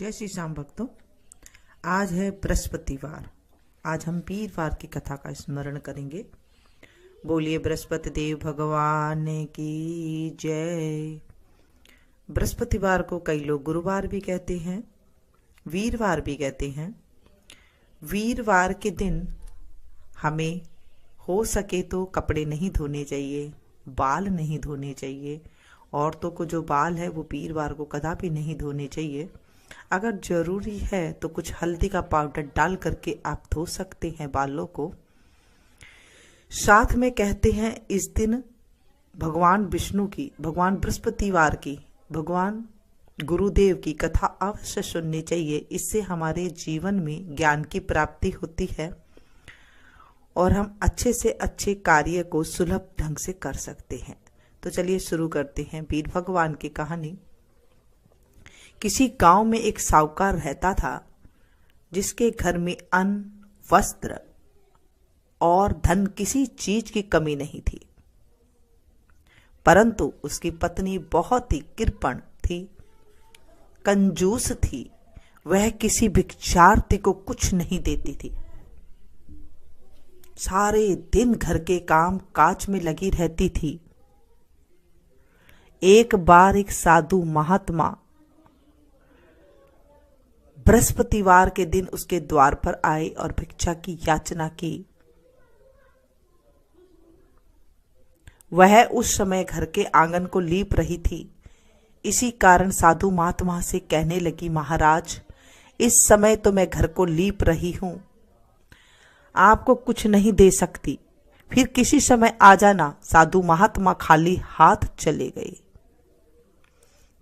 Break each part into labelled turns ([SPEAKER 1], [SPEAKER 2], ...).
[SPEAKER 1] जय श्री श्याम भक्तों। आज है बृहस्पतिवार। आज हम वीरवार की कथा का स्मरण करेंगे। बोलिए बृहस्पति देव भगवान की जय। बृहस्पतिवार को कई लोग गुरुवार भी कहते हैं, वीरवार भी कहते हैं। वीरवार के दिन हमें हो सके तो कपड़े नहीं धोने चाहिए, बाल नहीं धोने चाहिए। औरतों को जो बाल है वो वीरवार को कदापि नहीं धोने चाहिए। अगर जरूरी है तो कुछ हल्दी का पाउडर डाल करके आप धो सकते हैं बालों को। साथ में कहते हैं इस दिन भगवान विष्णु की, भगवान बृहस्पतिवार की, भगवान गुरुदेव की कथा अवश्य सुननी चाहिए। इससे हमारे जीवन में ज्ञान की प्राप्ति होती है और हम अच्छे से अच्छे कार्य को सुलभ ढंग से कर सकते हैं। तो चलिए शुरू करते हैं वीर भगवान की कहानी। किसी गांव में एक साहूकार रहता था जिसके घर में अन्न, वस्त्र और धन किसी चीज की कमी नहीं थी। परंतु उसकी पत्नी बहुत ही कृपण थी, कंजूस थी। वह किसी भिक्षार्थी को कुछ नहीं देती थी। सारे दिन घर के काम काज में लगी रहती थी। एक बार एक साधु महात्मा बृहस्पतिवार के दिन उसके द्वार पर आए और भिक्षा की याचना की। वह उस समय घर के आंगन को लीप रही थी। इसी कारण साधु महात्मा से कहने लगी, महाराज, इस समय तो मैं घर को लीप रही हूं, आपको कुछ नहीं दे सकती, फिर किसी समय आ जाना। साधु महात्मा खाली हाथ चले गए।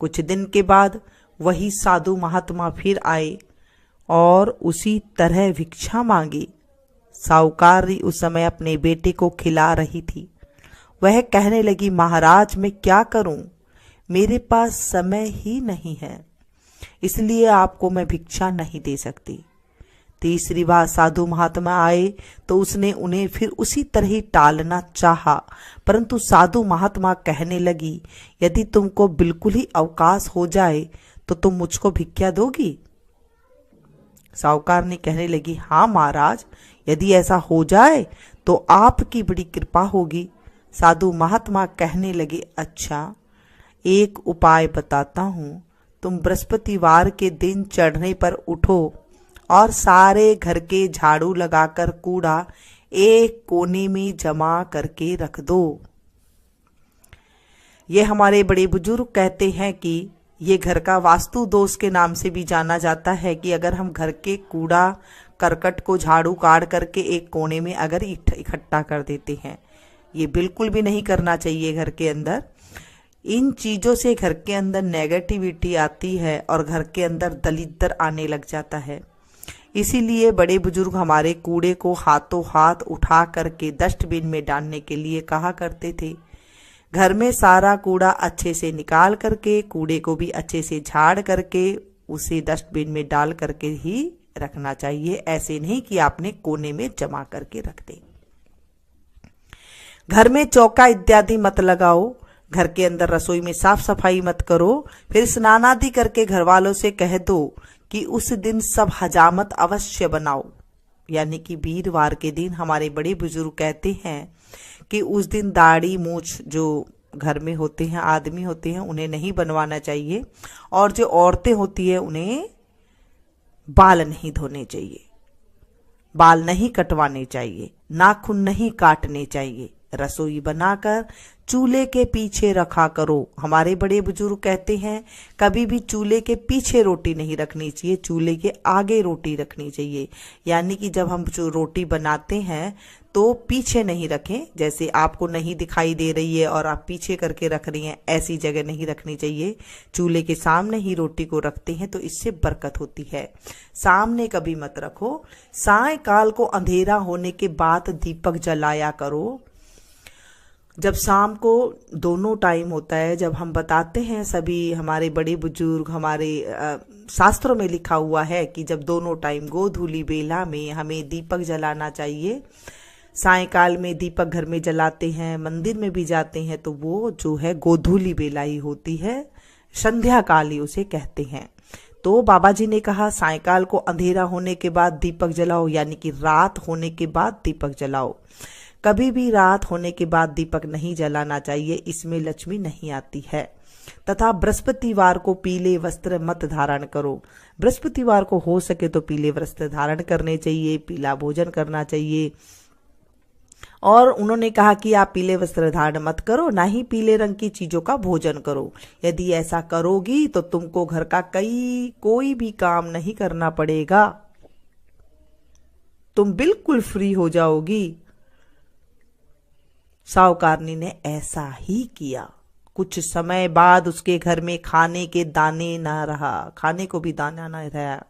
[SPEAKER 1] कुछ दिन के बाद वही साधु महात्मा फिर आए और उसी तरह भिक्षा मांगी। साहूकारी उस समय अपने बेटे को खिला रही थी। वह कहने लगी, महाराज, मैं क्या करूं, मेरे पास समय ही नहीं है, इसलिए आपको मैं भिक्षा नहीं दे सकती। तीसरी बार साधु महात्मा आए तो उसने उन्हें फिर उसी तरह ही टालना चाहा, परंतु साधु महात्मा कहने लगी, यदि तुमको बिल्कुल ही अवकाश हो जाए तो तुम मुझको भिक्षा दोगी? साहूकार ने कहने लगी, हाँ महाराज, यदि ऐसा हो जाए तो आपकी बड़ी कृपा होगी। साधु महात्मा कहने लगे, अच्छा, एक उपाय बताता हूँ। तुम बृहस्पतिवार के दिन चढ़ने पर उठो और सारे घर के झाड़ू लगाकर कूड़ा एक कोने में जमा करके रख दो। ये हमारे बड़े बुजुर्ग कहते हैं कि ये घर का वास्तु दोष के नाम से भी जाना जाता है कि अगर हम घर के कूड़ा करकट को झाड़ू काट करके एक कोने में अगर इकट्ठा कर देते हैं, ये बिल्कुल भी नहीं करना चाहिए। घर के अंदर इन चीजों से घर के अंदर नेगेटिविटी आती है और घर के अंदर दलिद्दर आने लग जाता है। इसीलिए बड़े बुजुर्ग हमारे कूड़े को हाथों हाथ उठा करके डस्टबिन में डालने के लिए कहा करते थे। घर में सारा कूड़ा अच्छे से निकाल करके, कूड़े को भी अच्छे से झाड़ करके उसे डस्टबिन में डाल करके ही रखना चाहिए। ऐसे नहीं कि आपने कोने में जमा करके रख दे। घर में चौका इत्यादि मत लगाओ। घर के अंदर रसोई में साफ सफाई मत करो। फिर स्नान आदि करके घर वालों से कह दो कि उस दिन सब हजामत अवश्य बनाओ। यानी कि वीरवार के दिन हमारे बड़े बुजुर्ग कहते हैं कि उस दिन दाढ़ी मूछ जो घर में होते हैं, आदमी होते हैं, उन्हें नहीं बनवाना चाहिए और जो औरतें होती है उन्हें बाल नहीं धोने चाहिए, बाल नहीं कटवाने चाहिए, नाखून नहीं काटने चाहिए। रसोई बनाकर चूल्हे के पीछे रखा करो। हमारे बड़े बुजुर्ग कहते हैं कभी भी चूल्हे के पीछे रोटी नहीं रखनी चाहिए, चूल्हे के आगे रोटी रखनी चाहिए। यानी कि जब हम जो रोटी बनाते हैं तो पीछे नहीं रखें, जैसे आपको नहीं दिखाई दे रही है और आप पीछे करके रख रही हैं, ऐसी जगह नहीं रखनी चाहिए। चूल्हे के सामने ही रोटी को रखते हैं तो इससे बरकत होती है। सामने कभी मत रखो। सायंकाल को अंधेरा होने के बाद दीपक जलाया करो। जब शाम को दोनों टाइम होता है, जब हम बताते हैं सभी हमारे बड़े बुजुर्ग, हमारे शास्त्रों में लिखा हुआ है कि जब दोनों टाइम गोधूली बेला में हमें दीपक जलाना चाहिए। सायंकाल में दीपक घर में जलाते हैं, मंदिर में भी जाते हैं, तो वो जो है गोधूली बेला ही होती है। संध्या काल ही उसे कहते हैं। तो बाबा जी ने कहा सायकाल को अंधेरा होने के बाद दीपक जलाओ, यानी कि रात होने के बाद दीपक जलाओ। कभी भी रात होने के बाद दीपक नहीं जलाना चाहिए, इसमें लक्ष्मी नहीं आती है। तथा बृहस्पतिवार को पीले वस्त्र मत धारण करो। बृहस्पतिवार को हो सके तो पीले वस्त्र धारण करने चाहिए, पीला भोजन करना चाहिए। और उन्होंने कहा कि आप पीले वस्त्र धारण मत करो, ना ही पीले रंग की चीजों का भोजन करो। यदि ऐसा करोगी तो तुमको घर का कोई भी काम नहीं करना पड़ेगा, तुम बिल्कुल फ्री हो जाओगी। साहुकारनी ने ऐसा ही किया। कुछ समय बाद उसके घर में खाने के दाने ना रहा, खाने को भी दाना ना रहा।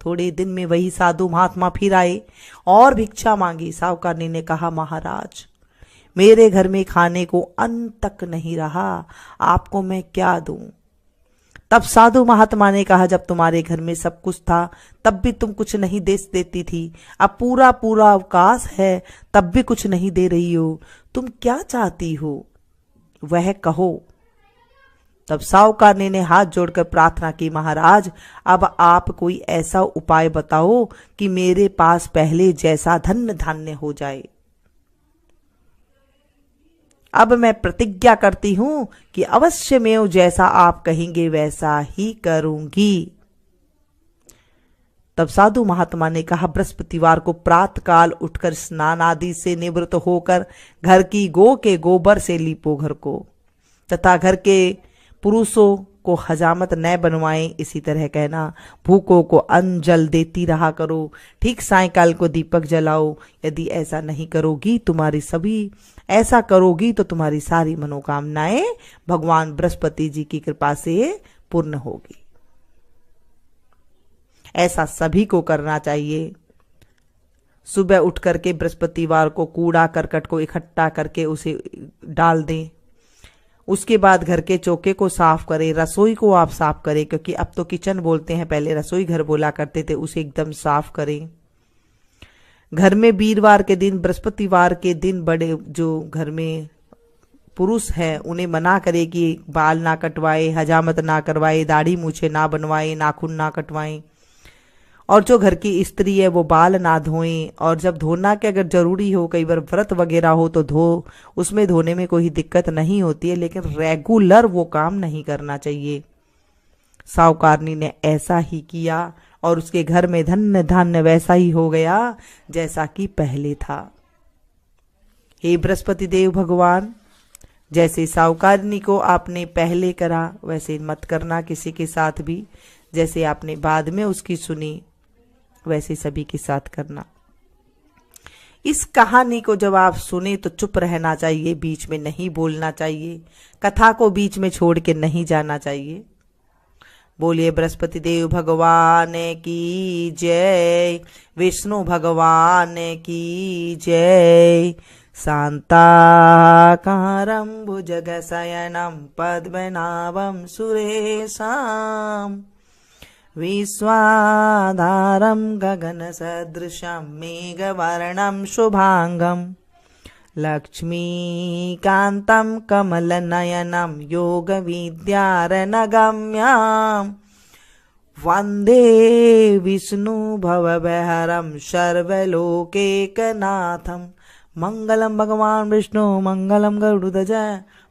[SPEAKER 1] थोड़े दिन में वही साधु महात्मा फिर आए और भिक्षा मांगी। साहुकारनी ने कहा महाराज, मेरे घर में खाने को अन्न तक नहीं रहा, आपको मैं क्या दूं? तब साधु महात्मा ने कहा जब तुम्हारे घर में सब कुछ था तब भी तुम कुछ नहीं दे देती थी, अब पूरा पूरा अवकाश है तब भी कुछ नहीं दे रही हो, तुम क्या चाहती हो वह कहो। तब साहुकारनी ने हाथ जोड़कर प्रार्थना की, महाराज अब आप कोई ऐसा उपाय बताओ कि मेरे पास पहले जैसा धन धान्य हो जाए। अब मैं प्रतिज्ञा करती हूं कि अवश्य में जैसा आप कहेंगे वैसा ही करूंगी। तब साधु महात्मा ने कहा बृहस्पतिवार को प्रातःकाल उठकर स्नान आदि से निवृत्त होकर घर की गौ के गोबर से लीपो घर को, तथा घर के पुरुषों को हजामत न बनवाएं। इसी तरह कहना भूखों को अन्न जल देती रहा करो। ठीक सायकाल को दीपक जलाओ। यदि ऐसा नहीं करोगी ऐसा करोगी तो तुम्हारी सारी मनोकामनाएं भगवान बृहस्पति जी की कृपा से पूर्ण होगी। ऐसा सभी को करना चाहिए। सुबह उठ करके बृहस्पतिवार को कूड़ा करकट को इकट्ठा करके उसे डाल दें। उसके बाद घर के चौके को साफ करें, रसोई को आप साफ करें, क्योंकि अब तो किचन बोलते हैं, पहले रसोई घर बोला करते थे, उसे एकदम साफ करें। घर में वीरवार के दिन, बृहस्पतिवार के दिन बड़े जो घर में पुरुष हैं उन्हें मना करे कि बाल ना कटवाए, हजामत ना करवाए, दाढ़ी मूछे ना बनवाए, नाखून ना कटवाएं। और जो घर की स्त्री है वो बाल ना धोएं। और जब धोना के अगर जरूरी हो, कई बार व्रत वगैरह हो तो उसमें धोने में कोई दिक्कत नहीं होती है, लेकिन रेगुलर वो काम नहीं करना चाहिए। साहुकारनी ने ऐसा ही किया और उसके घर में धन्य धान्य वैसा ही हो गया जैसा कि पहले था। हे बृहस्पति देव भगवान, जैसे साहुकारनी को आपने पहले करा वैसे मत करना किसी के साथ भी, जैसे आपने बाद में उसकी सुनी वैसे सभी के साथ करना। इस कहानी को जब आप सुने तो चुप रहना चाहिए, बीच में नहीं बोलना चाहिए, कथा को बीच में छोड़ के नहीं जाना चाहिए। बोलिए बृहस्पति देव भगवान की जय, विष्णु भगवान की जय। शांताकारं भुजगशयनं पद्मनाभं सुरेशं, विश्वाधारं गगनसदृशं मेघवर्णं शुभांगं, लक्ष्मीकान्तं कमलनयनं योगविद्यारनगम्यं, वन्दे विष्णुभवभयहरं सर्वलोकैकनाथं। मंगलम भगवान विष्णु मंगलम गरुड़ध्वज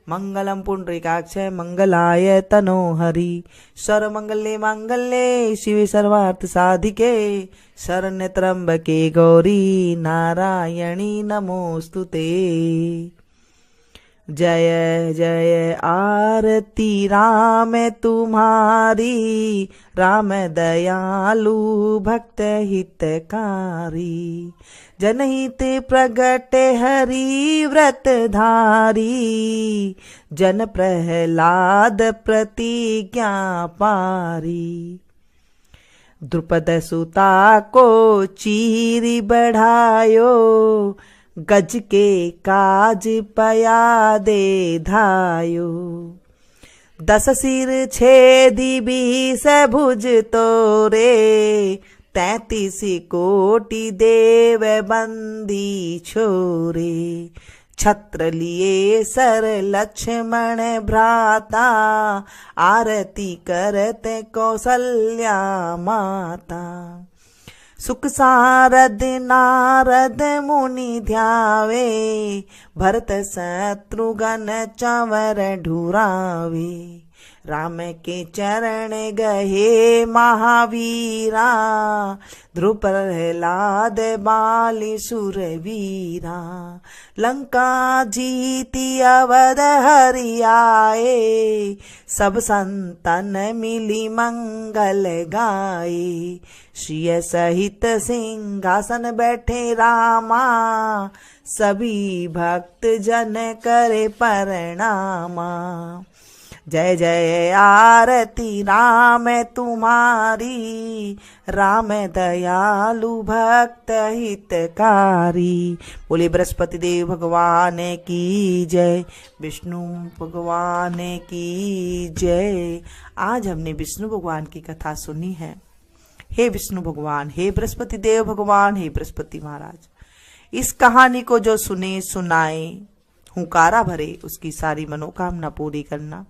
[SPEAKER 1] मंगलम पुंडरीकाक्ष मंगलाय तनोहरि। सर्वमंगले मंगले शिवे सर्वार्थ साधिके शरण्य त्र्यंबके गौरी नारायणी नमोस्तुते। जय जय आरती राम तुम्हारी, राम दयालु भक्त हितकारी, जनहित प्रगट हरि व्रतधारी, जन प्रहलाद प्रतिज्ञा पारी। द्रुपद सुता को चीरी बढ़ायो, गज के काज पया दे धायो। 10 सिर छेदी 20 भुज तोरे, 33 कोटि देव बंदी छोरे। छत्र लिए सर लक्ष्मण भ्राता, आरती करते कौसल्या माता। सुख सारद नारद मुनि ध्यावे, भरत शत्रुघ्न चंवर ढुरावे। राम के चरण गहे महावीरा, ध्रुव प्रहलाद बाली सुरवीरा। लंका जीती अवध हरि आए, सब संतन मिली मंगल गाए। श्रिय सहित सिंहासन बैठे रामा, सभी भक्त जन करे प्रणामा। जय जय आरती राम तुम्हारी, राम दयालु भक्त हितकारी। बोले बृहस्पति देव भगवान की जय, विष्णु भगवान की जय। आज हमने विष्णु भगवान की कथा सुनी है। हे विष्णु भगवान, हे बृहस्पति देव भगवान, हे बृहस्पति महाराज, इस कहानी को जो सुने सुनाए हुंकारा भरे, उसकी सारी मनोकामना पूरी करना।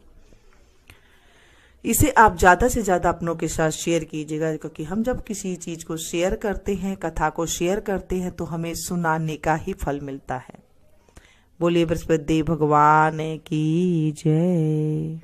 [SPEAKER 1] इसे आप ज्यादा से ज्यादा अपनों के साथ शेयर कीजिएगा, क्योंकि हम जब किसी चीज को शेयर करते हैं, कथा को शेयर करते हैं, तो हमें सुनाने का ही फल मिलता है। बोलिए बृहस्पति देव भगवान की जय।